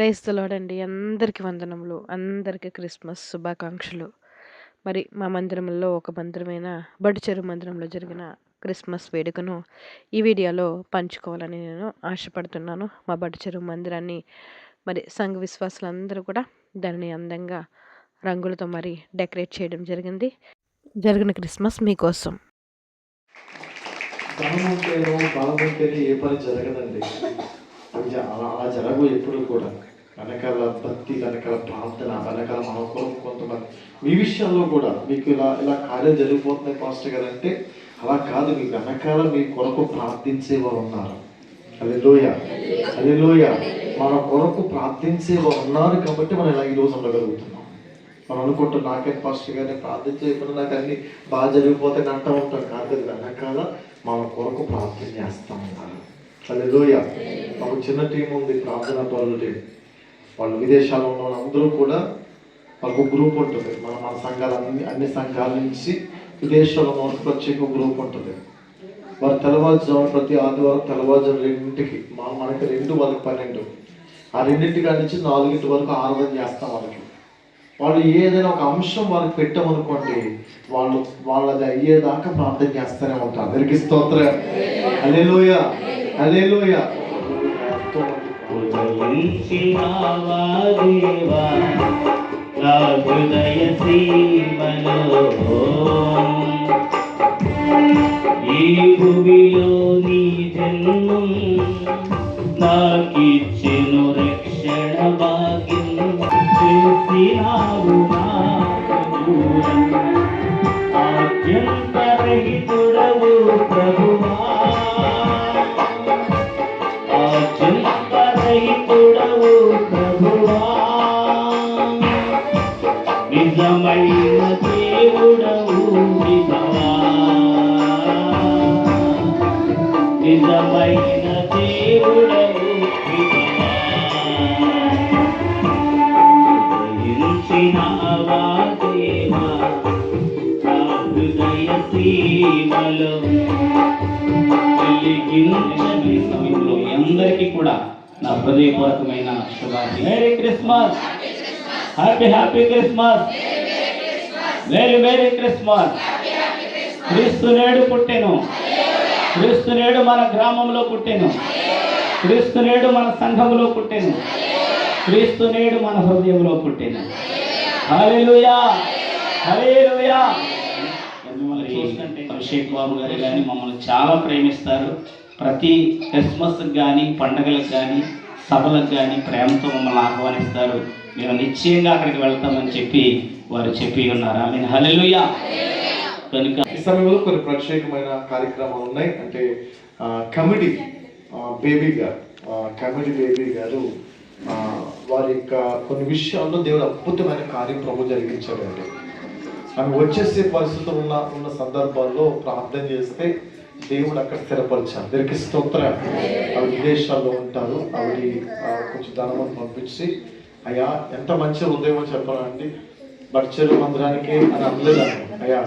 Praise the lord అండి. అందరికీ వందనములు. అందరికీ క్రిస్మస్ శుభాకాంక్షలు. మరి మా మందిరంలో ఒక మందిరమైన బడిచెరు మందిరంలో జరిగిన క్రిస్మస్ వేడుకను ఈ వీడియోలో పంచుకోవాలని నేను ఆశపడుతున్నాను. మా బడిచెరు మందిరాన్ని మరి సంఘ విశ్వాసులందరూ కూడా దానిని అందంగా రంగులతో మరి డెకరేట్ చేయడం జరిగింది. జరిగిన క్రిస్మస్ మీకోసం. ధనముంటేనో బలముంటేనే ఏ పని జరగదండి. అలా జరగవు ఎప్పుడు కూడా. వెనకాల భక్తి, వెనకాల ప్రార్థన, వెనకాల మన కొరకు కొంతమంది మీ విషయంలో కూడా మీకు ఇలా ఇలా కార్యం జరిగిపోతున్నాయి పాస్టర్ గారు అంటే అలా కాదు. మీ వెనకాల మీ కొరకు ప్రార్థించే వాళ్ళు ఉన్నారు. హల్లెలూయా, హల్లెలూయా. మన కొరకు ప్రార్థించే వాళ్ళు ఉన్నారు కాబట్టి మనం ఇలా ఈరోజు ఉండగలుగుతున్నాం. మనం అనుకుంటాం నాకే పాస్టర్ గారిని ప్రార్థించేయకుండా నాకు అన్ని బాగా జరిగిపోతాయని అంటూ ఉంటాం. కాదు, వెనకాల మన కొరకు ప్రార్థన చేస్తూ ఉన్నారు. హల్లెలూయా. మాకు చిన్న టీం ఉంది, ప్రార్థన పరుల టీం. వాళ్ళు విదేశాల్లో ఉన్న వాళ్ళందరూ కూడా వాళ్ళకు గ్రూప్ ఉంటుంది. మన సంఘాలు అన్ని సంఘాల నుంచి విదేశాల్లో మనకు ప్రత్యేక గ్రూప్ ఉంటుంది. వారు తెల్లవారుజాము ప్రతి ఆదివారం తెల్లవారుజాము 2ంటికి మనకి 2 వాళ్ళకి 12 ఆ 2ంటి కాడి నుంచి 4 వరకు ఆరాధన చేస్తాం. వాళ్ళు ఏదైనా ఒక అంశం వాళ్ళకి పెట్టామనుకోండి, వాళ్ళది అయ్యేదాకా ప్రార్థన చేస్తూనే ఉంటారు. అందరికీ స్తోత్రం. హల్లెలూయా, హల్లెలూయా. ఈ భూమిలో నీ జన్మం నాకిచ్చెను రక్షణ భాగ్యం. చేసినావు నాకు ఆద్యంతరహితుడవు ప్రభువా, ఆద్యంతరహితుడవు ప్రభువా. నిజమైన దేవుడవు విభవా, నిజమైన దేవుడవు విభవా. ఉదయించినావా దేవా నా హృదయ సీమలో వెలిగించు. అందరికీ కూడా నా హృదయపూర్వకమైన శుభాకాంక్షలు. Merry Christmas, happy happy Christmas, very very Christmas. క్రీస్తు నేడు పుట్టెను, క్రీస్తు నేడు మన గ్రామంలో పుట్టెను, క్రీస్తు నేడు మన సంఘంలో పుట్టెను, క్రీస్తు నేడు మన హృదయంలో పుట్టెను. హల్లెలూయా, హల్లెలూయా. మిమ్మల్ని చూస్తుంటే అభిషేక్ బాబు గారు కానీ మమ్మల్ని చాలా ప్రేమిస్తారు. ప్రతి క్రిస్మస్కి కానీ పండగలకు కానీ సభలకు కానీ ప్రేమతో మమ్మల్ని ఆహ్వానిస్తారు. మేము నిశ్చయంగా అక్కడికి వెళ్తామని చెప్పి వారు చెప్పి ఉన్నారు. ఆమేన్, హల్లెలూయా. కనుక ఈ సమయంలో కొన్ని ప్రత్యేకమైన కార్యక్రమాలు ఉన్నాయి. అంటే కమిటీ బేబీ గారు వారి యొక్క కొన్ని విషయాల్లో దేవుడు అద్భుతమైన కార్యం ప్రభు జరిగించాడండి. ఆమె వచ్చేసే పరిస్థితులు ఉన్న సందర్భాల్లో ప్రార్థన చేస్తే దేవుడు అక్కడ స్థిరపరిచారు. అందరికీ స్తోత్రం. ఆవిడ విదేశాల్లో ఉంటారు. ఆవిడ కొంచెం ధనమని పంపించి, అయ్యా ఎంత మంచి హృదయం చెప్పాలండి, బడిచెరు మందిరానికి అని అనలేదు. అయ్యా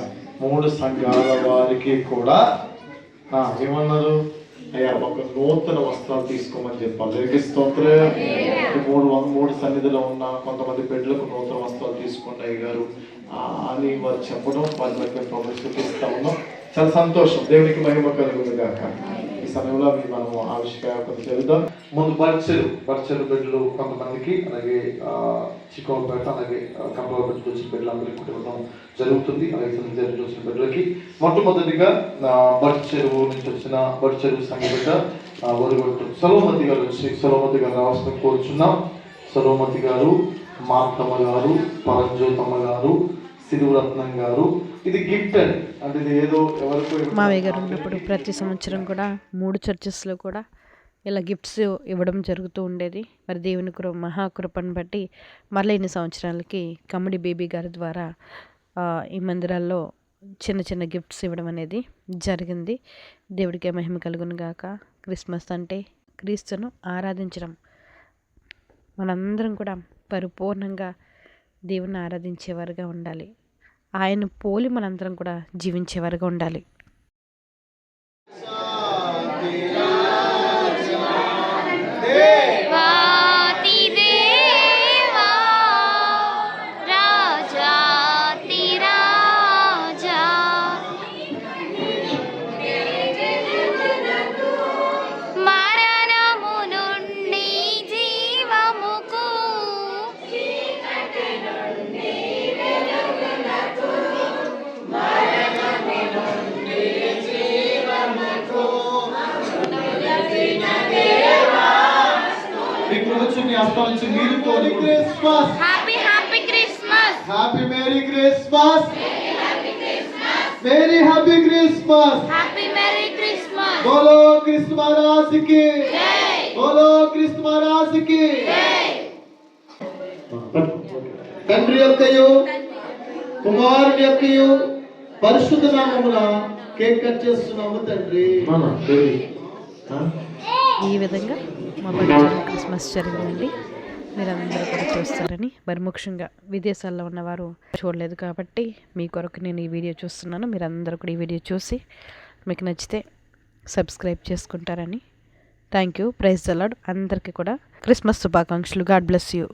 3 సంఘాల వారికి కూడా ఏమన్నారు, అయ్యా ఒక నూతన వస్త్రాలు తీసుకోమని చెప్పాలి. అందరికీ స్తోత్రం. 3 సన్నిధిలో ఉన్న కొంతమంది బిడ్డలకు నూతన వస్త్రాలు తీసుకోండి అయ్యగారు అని వారు చెప్పడం, వారి మధ్య ప్రదర్శిస్తూ ఉన్నాం. చాలా సంతోషం. దేవునికి మహిమ కలుగును గాక. ఈ సమయంలో అవి మనం ఆవిష్కారం జరుగుతాం. ముందు బడిచెరు బిడ్డలు కొంతమందికి, అలాగే చిక్కపేట, అలాగే కంపలపేట వచ్చిన బిడ్డలందరికీ కుటుంబం జరుగుతుంది. అలాగే వచ్చిన బిడ్డలకి మొట్టమొదటిగా బడిచెరు నుంచి వచ్చిన బడిచెరు సంఘ బిడ్డ ఒడిగొట్టు సలోమతి గారు వచ్చి సలోమతి గారు రావాల్సిన కోరుచున్నాం. సలోమతి గారు, మార్తమ్మ గారు, పరంజ్యోతమ్మ గారు, సిరురత్నం గారు. ఇది గిఫ్ట్ అండి. అంటే ఇది ఏదో ఎవరికో మావయ్య గారు ఉన్నప్పుడు ప్రతి సంవత్సరం కూడా 3 చర్చెస్లో కూడా ఇలా గిఫ్ట్స్ ఇవ్వడం జరుగుతూ ఉండేది. మరి దేవుని మహాకృపను బట్టి మరలా ఇన్ని సంవత్సరాలకి కమిటీ బేబీ గారి ద్వారా ఈ మందిరాల్లో చిన్న చిన్న గిఫ్ట్స్ ఇవ్వడం అనేది జరిగింది. దేవుడికే మహిమ కలుగును గాక. క్రిస్మస్ అంటే క్రీస్తును ఆరాధించడం. మనందరం కూడా పరిపూర్ణంగా దేవుని ఆరాధించేవారుగా ఉండాలి. ఆయన పోలి మనందరం కూడా జీవించేవారుగా ఉండాలి. దేవాతి మీ హస్తం నుంచి మీరు Christmas, happy happy Christmas, happy merry Christmas, merry happy Christmas, happy merry Christmas. బోలో క్రిస్తు మహారాజ్ కి, జై బోలో క్రిస్తు మహారాజ్ కి. జై. తండ్రి యొక్కయు కుమారుని యొక్కయు పరిశుద్ధ నామమున కేక్ కట్ చేస్తున్నాము తండ్రి. ఈ విధంగా మా బడిలో క్రిస్మస్ జరిగిందండి. మీరందరూ కూడా చూస్తారని, మరి ముఖ్యంగా విదేశాల్లో ఉన్నవారు చూడలేదు కాబట్టి మీ కొరకు నేను ఈ వీడియో చూస్తున్నాను. మీరందరూ కూడా ఈ వీడియో చూసి మీకు నచ్చితే సబ్స్క్రైబ్ చేసుకుంటారని. Thank you. Praise the Lord. అందరికీ కూడా క్రిస్మస్ శుభాకాంక్షలు. God bless you.